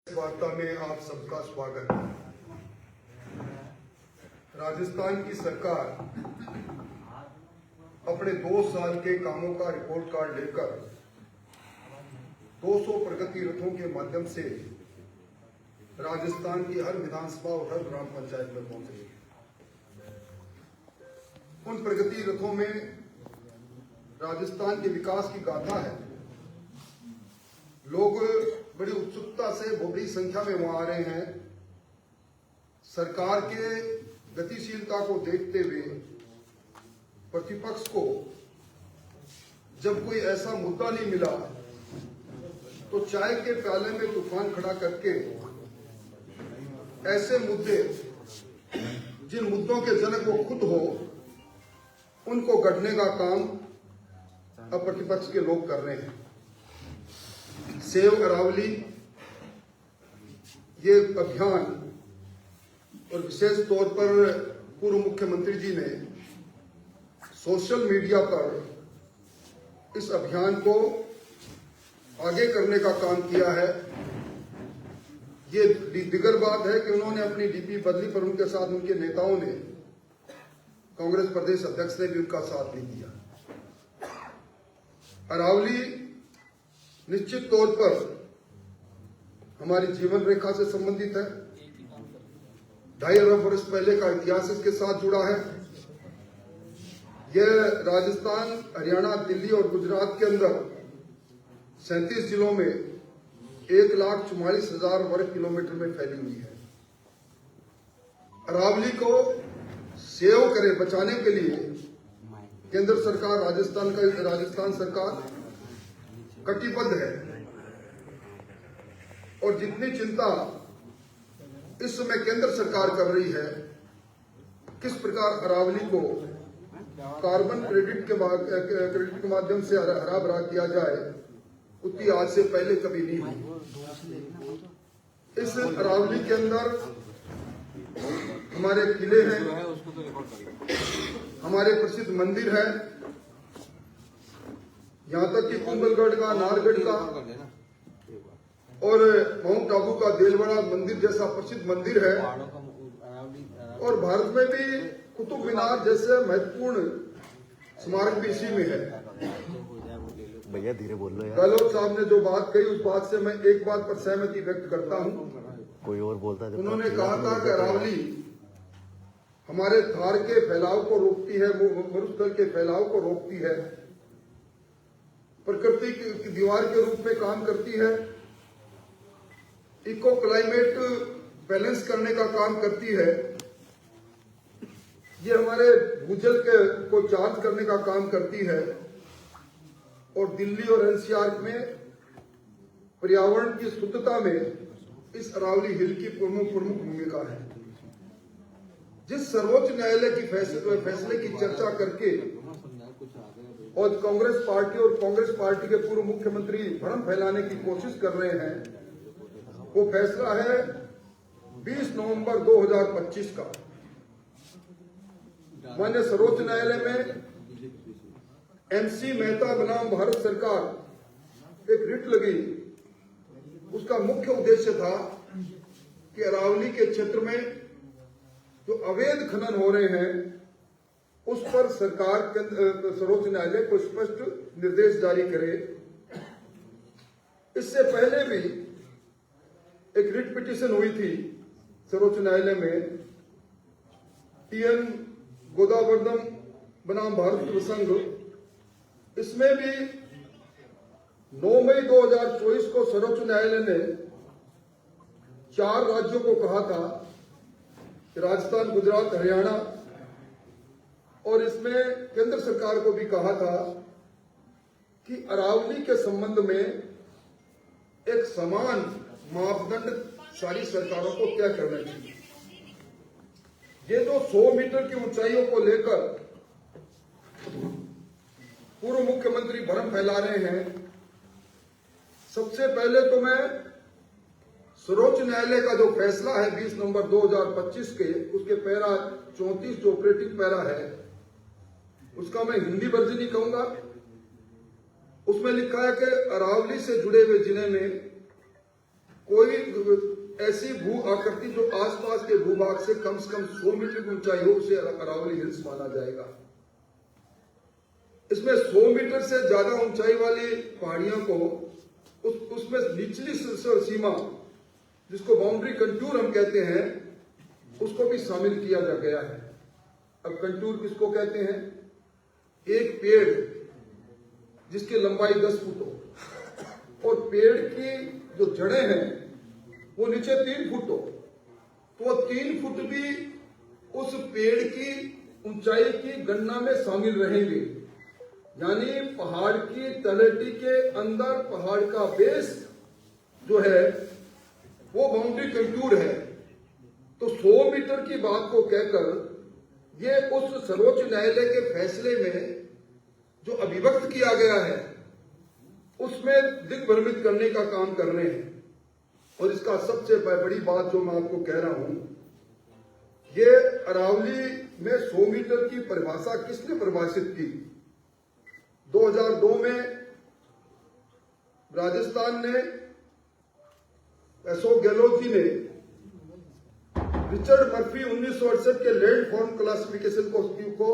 वार्ता में आप सबका स्वागत है। राजस्थान की सरकार अपने 2 साल के कामों का रिपोर्ट कार्ड लेकर 200 प्रगति रथों के माध्यम से राजस्थान की हर विधानसभा और हर ग्राम पंचायत में पहुंच रही है। उन प्रगति रथों में राजस्थान के विकास की गाथा है। लोग बड़ी उत्सुकता से बड़ी संख्या में वहां आ रहे हैं। सरकार के गतिशीलता को देखते हुए प्रतिपक्ष को जब कोई ऐसा मुद्दा नहीं मिला तो चाय के प्याले में तूफान खड़ा करके ऐसे मुद्दे जिन मुद्दों के जनक वो खुद हो उनको गढ़ने का काम अब प्रतिपक्ष के लोग कर रहे हैं। सेव अरावली ये अभियान और विशेष तौर पर पूर्व मुख्यमंत्री जी ने सोशल मीडिया पर इस अभियान को आगे करने का काम किया है। ये दिगर बात है कि उन्होंने अपनी डीपी बदली पर उनके साथ उनके नेताओं ने, कांग्रेस प्रदेश अध्यक्ष ने भी उनका साथ नहीं दिया। अरावली निश्चित तौर पर हमारी जीवन रेखा से संबंधित है। 2.5 अरब वर्ष पहले का इतिहास इसके साथ जुड़ा है। यह राजस्थान, हरियाणा, दिल्ली और गुजरात के अंदर 37 जिलों में 1,44,000 वर्ग किलोमीटर में फैली हुई है। अरावली को सेव करे बचाने के लिए केंद्र सरकार, राजस्थान सरकार कटिबद्ध है और जितनी चिंता इस समय केंद्र सरकार कर रही है किस प्रकार अरावली को कार्बन क्रेडिट के माध्यम से हरा भरा किया जाए, उतनी आज से पहले कभी नहीं हुई। इस अरावली के अंदर हमारे किले हैं, हमारे प्रसिद्ध मंदिर है, यहाँ तक कि कुंभलगढ़ का, नारगढ़ का और माउंट आबू का देलवाड़ा मंदिर जैसा प्रसिद्ध मंदिर है। और भारत में भी कुतुब मीनार जैसे महत्वपूर्ण स्मारक भी इसी में है। भैया धीरे बोल लो यार। गहलोत साहब ने जो बात कही उस बात से मैं एक बात पर सहमति व्यक्त करता हूँ। कोई और बोलता है। उन्होंने कहा था कि अरावली हमारे थार के फैलाव को रोकती है, मरुस्थल के फैलाव को रोकती है, प्रकृति की दीवार के रूप में काम करती है, इको क्लाइमेट बैलेंस करने का काम करती है, ये हमारे भूजल को चार्ज करने का काम करती है और दिल्ली और एनसीआर में पर्यावरण की शुद्धता में इस अरावली हिल की प्रमुख भूमिका है। जिस सर्वोच्च न्यायालय की फैसले की चर्चा करके और कांग्रेस पार्टी के पूर्व मुख्यमंत्री भ्रम फैलाने की कोशिश कर रहे हैं, वो फैसला है 20 नवंबर 2025 का। माननीय सर्वोच्च न्यायालय में एमसी मेहता बनाम भारत सरकार एक रिट लगी। उसका मुख्य उद्देश्य था कि अरावली के क्षेत्र में जो अवैध खनन हो रहे हैं उस पर सरकार सर्वोच्च न्यायालय को स्पष्ट निर्देश जारी करे। इससे पहले भी एक रिट पिटीशन हुई थी सर्वोच्च न्यायालय में, टीएन गोदावर्धन बनाम भारत संघ। इसमें भी 9 मई 2024 को सर्वोच्च न्यायालय ने 4 राज्यों को कहा था कि राजस्थान, गुजरात, हरियाणा और इसमें केंद्र सरकार को भी कहा था कि अरावली के संबंध में एक समान मापदंड सारी सरकारों को तय करना चाहिए। ये जो 100 मीटर की ऊंचाइयों को लेकर पूर्व मुख्यमंत्री भ्रम फैला रहे हैं, सबसे पहले तो मैं सर्वोच्च न्यायालय का जो फैसला है 20 नवंबर 2025 के, उसके पैरा 34 जो ऑपरेटिंग पैरा है उसका मैं हिंदी वर्जन ही कहूंगा। उसमें लिखा है कि अरावली से जुड़े हुए जिले में कोई ऐसी भू आकृति जो आसपास के भूभाग से कम 100 मीटर की ऊंचाई हो उसे अरावली हिल्स माना जाएगा। इसमें 100 मीटर से ज्यादा ऊंचाई वाली पहाड़ियों को उसमें निचली सीमा जिसको बाउंड्री कंटूर हम कहते हैं उसको भी शामिल किया जा गया है। अब कंटूर किसको कहते हैं? एक पेड़ जिसकी लंबाई 10 फुट हो और पेड़ की जो जड़ें हैं वो नीचे 3 फुट हो, तो वो 3 फुट भी उस पेड़ की ऊंचाई की गणना में शामिल रहेंगे। यानी पहाड़ की तलहटी के अंदर पहाड़ का बेस जो है वो बाउंड्री कंटूर है। तो 100 मीटर की बात को कहकर ये उस सर्वोच्च न्यायालय के फैसले में जो अभिव्यक्त किया गया है उसमें दिग्भ्रमित करने का काम कर रहे हैं। और इसका सबसे बड़ी बात जो मैं आपको कह रहा हूं, ये अरावली में 100 मीटर की परिभाषा किसने परिभाषित की? 2002 में राजस्थान ने अशोक गहलोत जी ने रिचर्ड मर्फी 1968 के लैंड फॉर्म क्लासिफिकेशन को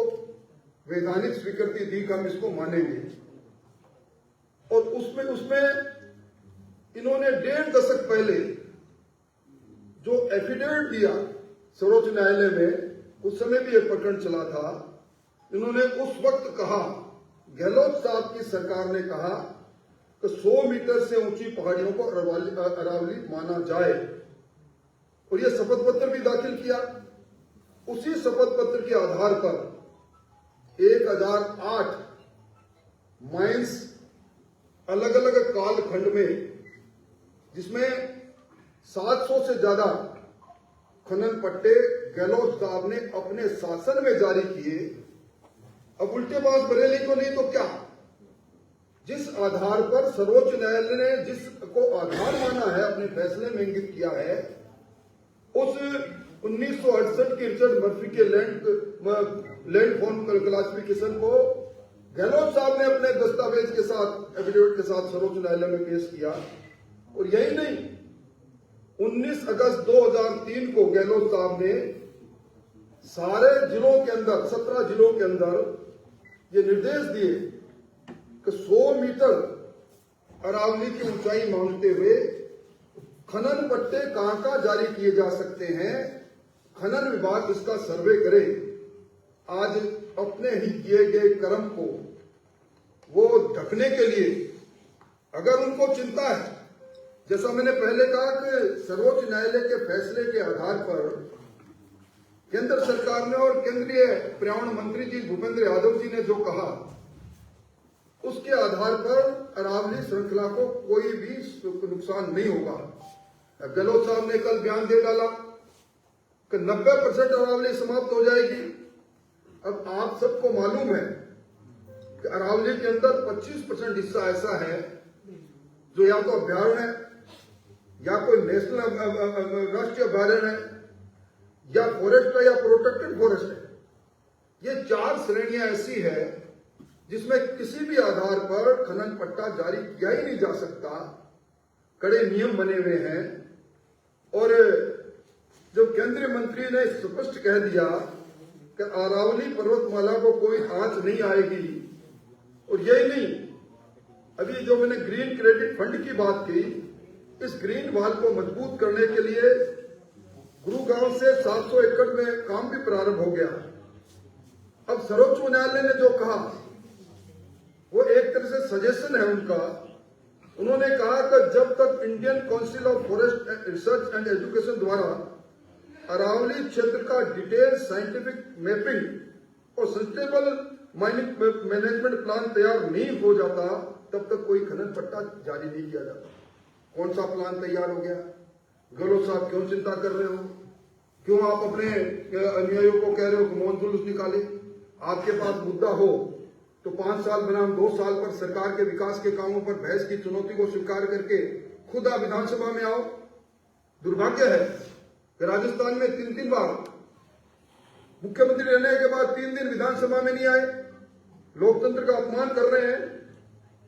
वैधानिक स्वीकृति दी कि हम इसको मानेंगे। और उसमें इन्होंने 1.5 दशक पहले जो एफिडेविट दिया सर्वोच्च न्यायालय में, उस समय भी एक प्रकरण चला था। इन्होंने उस वक्त कहा, गहलोत साहब की सरकार ने कहा कि 100 मीटर से ऊंची पहाड़ियों को अरावली माना जाए और यह शपथ पत्र भी दाखिल किया। उसी शपथ पत्र के आधार पर 1008 माइंस अलग अलग कालखंड में, जिसमें 700 से ज्यादा खनन पट्टे गहलोत साहब ने अपने शासन में जारी किए। अब उल्टे बात बरेली को नहीं तो क्या, जिस आधार पर सर्वोच्च न्यायालय ने जिसको आधार माना है अपने फैसले में इंगित किया है, उस 1968 के रिचर्ड मर्फी के लैंड फॉर्म क्लासिफिकेशन को गहलोत साहब ने अपने दस्तावेज के साथ, एफिडेविट के साथ सर्वोच्च न्यायालय में पेश किया। और यही नहीं, 19 अगस्त 2003 को गहलोत साहब ने सारे जिलों के अंदर, 17 जिलों के अंदर ये निर्देश दिए कि 100 मीटर अरावली की ऊंचाई मांगते हुए खनन पट्टे कहां जारी किए जा सकते हैं, खनन विभाग इसका सर्वे करे। आज अपने ही किए गए कर्म को वो ढकने के लिए, अगर उनको चिंता है, जैसा मैंने पहले कहा कि सर्वोच्च न्यायालय के फैसले के आधार पर केंद्र सरकार ने और केंद्रीय पर्यावरण मंत्री जी भूपेंद्र यादव जी ने जो कहा, उसके आधार पर अरावली श्रृंखला को कोई भी नुकसान नहीं होगा। गहलोत साहब ने कल बयान दे डाला कि 90% अरावली समाप्त हो जाएगी। अब आप सबको मालूम है कि अरावली के अंदर 25% हिस्सा ऐसा है जो या तो अभ्यारण्य है, या कोई नेशनल राष्ट्रीय अभ्यारण्य है, या फॉरेस्ट है, या प्रोटेक्टेड फॉरेस्ट है। ये 4 श्रेणियां ऐसी है जिसमें किसी भी आधार पर खनन पट्टा जारी किया ही नहीं जा सकता। कड़े नियम बने हुए हैं। और जब केंद्रीय मंत्री ने स्पष्ट कह दिया कि अरावली पर्वतमाला को कोई आंच नहीं आएगी, और यही नहीं, अभी जो मैंने ग्रीन क्रेडिट फंड की बात की, इस ग्रीन वॉल को मजबूत करने के लिए गुरुगांव से 700 एकड़ में काम भी प्रारंभ हो गया। अब सर्वोच्च न्यायालय ने जो कहा वो एक तरह से सजेशन है उनका। उन्होंने कहा कि जब तक Indian council of forest research and education द्वारा अरावली क्षेत्र का डिटेल साइंटिफिक मैपिंग और सस्टेनेबल माइनिंग मैनेजमेंट प्लान तैयार नहीं हो जाता, तब तक कोई खनन पट्टा जारी नहीं किया जाता। कौन सा प्लान तैयार हो गया? गहलोत साहब क्यों चिंता कर रहे हो? क्यों आप अपने अनुयायियों को कह रहे हो कि मौन जुलूस निकाले? आपके पास मुद्दा हो तो 5 साल बनाम 2 साल पर सरकार के विकास के कामों पर बहस की चुनौती को स्वीकार करके खुद आप विधानसभा में आओ। दुर्भाग्य है कि राजस्थान में 3-3 बार मुख्यमंत्री रहने के बाद 3 दिन विधानसभा में नहीं आए, लोकतंत्र का अपमान कर रहे हैं।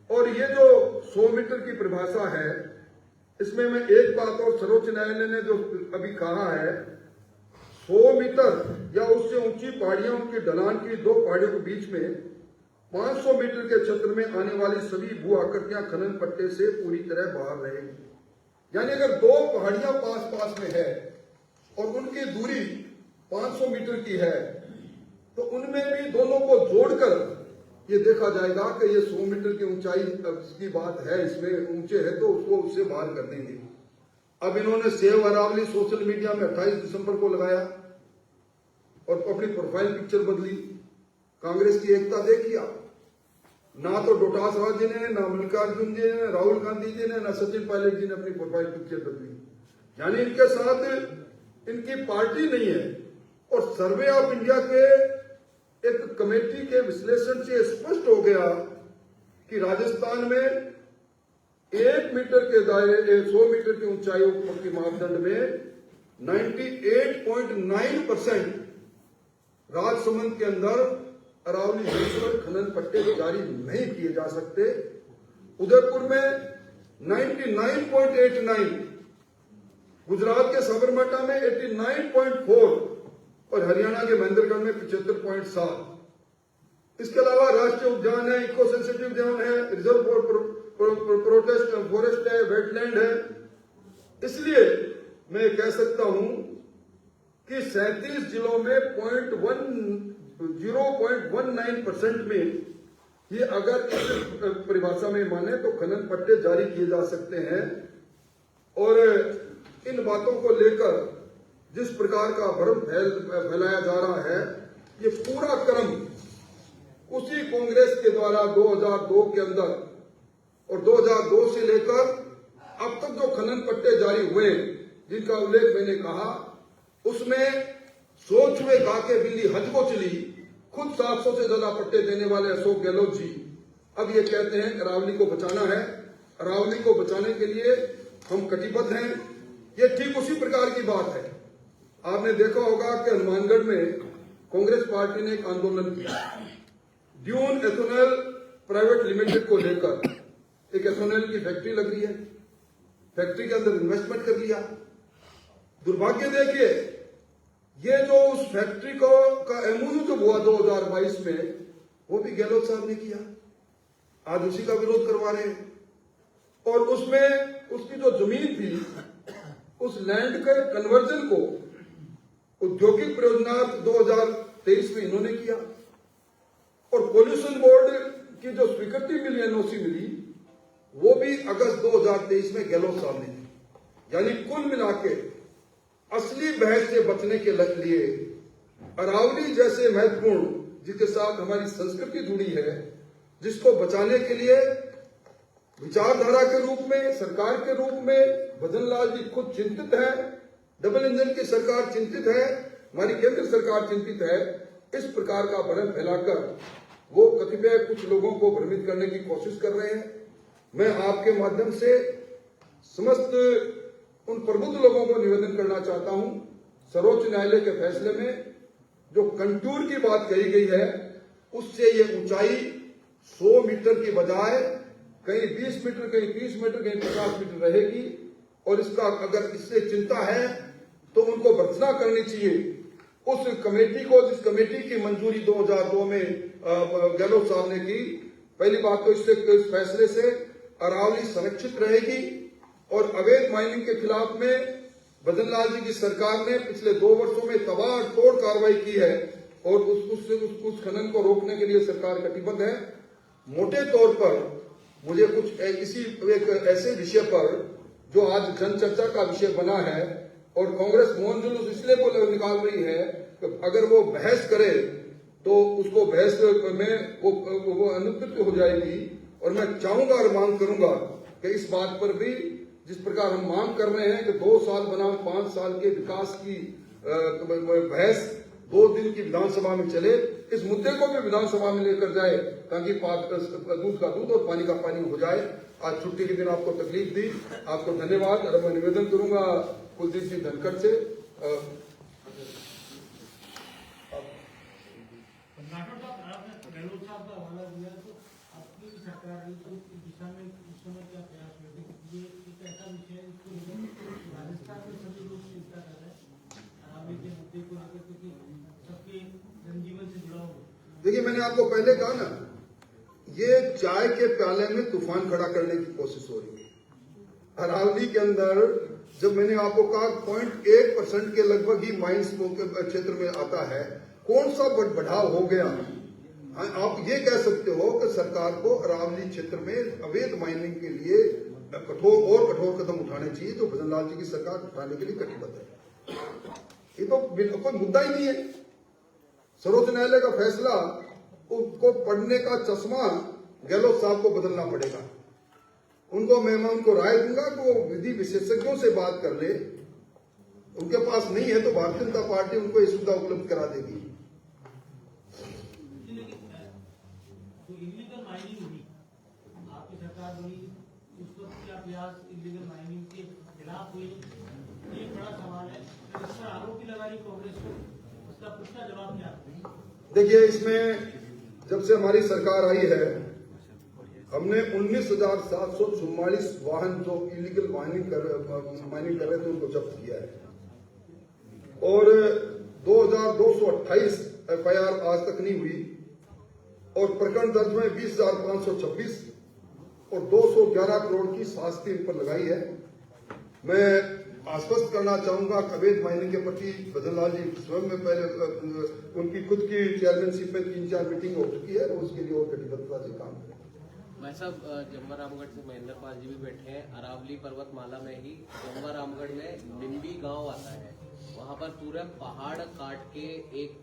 और ये जो 100 मीटर की परिभाषा है, इसमें मैं एक बात और, सर्वोच्च न्यायालय ने जो अभी कहा है 100 मीटर या उससे ऊंची पहाड़ियों की ढलान की दो पहाड़ियों के बीच में 500 मीटर के क्षेत्र में आने वाली सभी भू आकृतियां खनन पट्टे से पूरी तरह बाहर रहेंगी। यानी अगर दो पहाड़ियां पास पास में है और उनकी दूरी 500 मीटर की है तो उनमें भी दोनों को जोड़कर ये देखा जाएगा कि ये 100 मीटर की ऊंचाई की बात है, इसमें ऊंचे है तो उसको उससे बाहर कर देंगे। अब इन्होंने सेव अरावली सोशल मीडिया में 28 दिसंबर को लगाया और अपनी प्रोफाइल पिक्चर बदली। कांग्रेस की एकता देखिए आप, ना तो डोटास राज जी ने, ना मल्लिकार्जुन जी ने, राहुल गांधी जी ने, ना सचिन पायलट जी ने अपनी प्रोफाइल पिक्चर बदली। यानी इनके साथ इनकी पार्टी नहीं है। और सर्वे ऑफ इंडिया के एक कमेटी के विश्लेषण से स्पष्ट हो गया कि राजस्थान में 1 मीटर के दायरे 100 मीटर की ऊंचाई के मापदंड में 98.9% राजसमंद के अंदर अरावली हिल्स पर खनन पट्टे जारी नहीं किए जा सकते। उदयपुर में 99.89, गुजरात के साबरकांठा में 89.4 और हरियाणा के महेंद्रगढ़ में 75.7। इसके अलावा राष्ट्रीय उद्यान है, इको सेंसिटिव जोन है, रिजर्व प्रोटेस्ट फॉरेस्ट है, वेटलैंड है। इसलिए मैं कह सकता हूं कि 37 जिलों में 0.19% में ये अगर इस परिभाषा में माने तो खनन पट्टे जारी किए जा सकते हैं। और इन बातों को लेकर जिस प्रकार का भ्रम फैलाया जा रहा है, ये पूरा क्रम उसी कांग्रेस के द्वारा 2002 के अंदर और 2002 से लेकर अब तक जो खनन पट्टे जारी हुए जिनका उल्लेख मैंने कहा, उसमें सोच हुए गा के बिल्ली हज को चली। खुद 700 से ज्यादा पट्टे देने वाले अशोक गहलोत जी अब ये कहते हैं अरावली को बचाना है। अरावली को बचाने के लिए हम कटिबद्ध हैं। ये ठीक उसी प्रकार की बात है। आपने देखा होगा कि हनुमानगढ़ में कांग्रेस पार्टी ने एक आंदोलन किया ड्यून एथेनॉल प्राइवेट लिमिटेड को लेकर। एक एथेनॉल की फैक्ट्री लग रही है, फैक्ट्री के अंदर इन्वेस्टमेंट कर लिया। दुर्भाग्य देखिए, ये जो उस फैक्ट्री को का एमओयू जो हुआ 2022 में, वो भी गहलोत साहब ने किया। आज उसी का विरोध करवा रहे हैं। और उसमें उसकी जो जमीन थी, उस लैंड के कन्वर्जन को औद्योगिक प्रयोजनार्थ 2023 में इन्होंने किया। और पोल्यूशन बोर्ड की जो स्वीकृति मिली, एनओसी मिली, वो भी अगस्त 2023 में गहलोत साहब ने दी। यानी कुल मिला के असली बहस से बचने के लिए अरावली जैसे महत्वपूर्ण, जिसके साथ हमारी संस्कृति जुड़ी है, जिसको बचाने के लिए विचारधारा के रूप में, सरकार के रूप में भजन लाल जी खुद चिंतित है, डबल इंजन की सरकार चिंतित है, हमारी केंद्र सरकार चिंतित है। इस प्रकार का भ्रम फैलाकर वो कतिपय कुछ लोगों को भ्रमित करने की कोशिश कर रहे हैं। मैं आपके माध्यम से समस्त उन प्रबुद्ध लोगों को निवेदन करना चाहता हूं, सर्वोच्च न्यायालय के फैसले में जो कंटूर की बात कही गई है, उससे ये ऊंचाई 100 मीटर की बजाय कहीं 20 मीटर, कहीं 30 मीटर, कहीं 50 मीटर रहेगी। और इसका अगर इससे चिंता है तो उनको भर्त्सना करनी चाहिए उस कमेटी को, जिस कमेटी की मंजूरी 2002 में गहलोत साहब ने की। पहली बात तो इससे, इस फैसले से अरावली संरक्षित रहेगी। और अवैध माइनिंग के खिलाफ में भजन लाल जी की सरकार ने पिछले 2 वर्षों में तबाह-तोड़ कार्रवाई की है और उस खनन को रोकने के लिए सरकार कटिबद्ध है। मोटे तौर पर मुझे कुछ इसी एक ऐसे विषय पर जो आज जनचर्चा का विषय बना है और कांग्रेस मौन जुलूस इसलिए निकाल रही है कि अगर वो बहस करे तो उसको बहस में वो अनुपयुक्त हो जाएगी। और मैं चाहूंगा और मांग करूंगा कि इस बात पर भी, जिस प्रकार हम मांग कर रहे हैं कि 2 साल बनाम 5 साल के विकास की बहस 2 दिन की विधानसभा में चले, इस मुद्दे को भी विधानसभा में लेकर जाए ताकि दूध का दूध और पानी का पानी हो जाए। आज छुट्टी के दिन आपको तकलीफ दी, आपको धन्यवाद। और मैं निवेदन करूंगा कुलदीप सिंह धनखड़ से। गहलोत साहब का हवाला दिया, तो आपकी सरकार दिशा में इस समय क्या प्रयास करती है? ये एक ऐसा विषय है इसको लेकर राजस्थान में सभी लोग चिंता कर रहे हैं अरावली के मुद्दे को लेकर, क्योंकि सबके जनजीवन से जुड़ा हुआ। देखिए, मैंने आपको पहले कहा ना, ये चाय के प्याले में तूफान खड़ा करने की कोशिश हो रही है। अरावली के अंदर जब मैंने आपको कहा 0.1% के लगभग ही माइंस क्षेत्र में आता है, कौन सा बढ़ाव हो गया? आप ये कह सकते हो कि सरकार को अरावली क्षेत्र में अवैध माइनिंग के लिए कठोर कदम उठाने चाहिए, जो भजन लाल जी की सरकार उठाने के लिए कटिबद्ध है। ये तो कोई मुद्दा ही नहीं है। सर्वोच्च न्यायालय का फैसला उनको पढ़ने का चश्मा गहलोत साहब को बदलना पड़ेगा। मैं उनको राय दूंगा कि वो विधि विशेषज्ञों से बात कर ले। उनके पास नहीं है तो भारतीय जनता पार्टी उनको ये सुविधा उपलब्ध करा देगी। जो इलीगल माइनिंग हुई, आपकी सरकार बनी, उस वक्त क्या प्रयास इलीगल माइनिंग के खिलाफ हुए, ये बड़ा सवाल है। तो इस पर आरोप भी लगा रही कांग्रेस को, उसका जवाब क्या? देखिए, इसमें जब से हमारी सरकार आई है, हमने 19,744 वाहन जो इलीगल माइनिंग कर रहे थे उनको जब्त किया है और 2,228 FIR आज तक नहीं हुई और प्रकरण दर्ज में 20,526 और 211 करोड़ की शास्ति इन पर लगाई है। मैं आश्वस्त करना चाहूंगा अवैध माइनिंग के प्रति भजन लाल जी स्वयं में पहले उनकी खुद की चेयरमैनशिप में 3-4 मीटिंग हो चुकी है और उसके लिए और कटिबद्धता से काम करें। भाई साहब, जम्वा रामगढ़ से महेंद्र पाल जी भी बैठे हैं। अरावली पर्वतमाला में ही जम्वा रामगढ़ में निम्बी गांव आता है, वहां पर पूरा पहाड़ काट के एक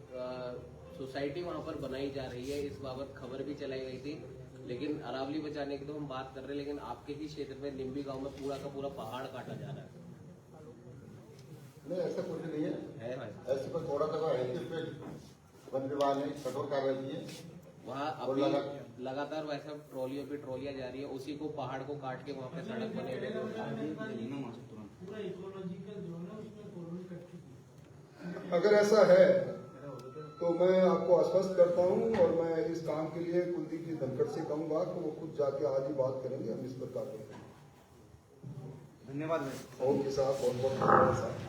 सोसाइटी वहां पर बनाई जा रही है। इस बाबत खबर भी चलाई गई थी, लेकिन अरावली बचाने की तो हम बात कर रहे हैं, लेकिन आपके ही क्षेत्र में निम्बी गांव में पूरा का पूरा पहाड़ काटा जा रहा है। नहीं, ऐसा कुछ नहीं है भाई, ऐसे पर थोड़ा सा है कि फिर वन विभाग ने कठोर कार्रवाई की है। वहाँ अभी लगातार वैसा ट्रॉलियों पे ट्रॉलियां जा रही है, उसी को पहाड़ को काट के वहाँ पे सड़क बने हुए पूरा इकोलॉजिकल जोन है, उसमें कॉलोनी कट चुकी है। अगर ऐसा है तो मैं आपको आश्वस्त करता हूं और मैं इस काम के लिए कुलदीप जी धनखड़ से कहूंगा कि वो खुद जाके आज ही बात करेंगे, हम इस पर कार्रवाई करेंगे। धन्यवाद। ओके साहब, बहुत बहुत धन्यवाद साहब।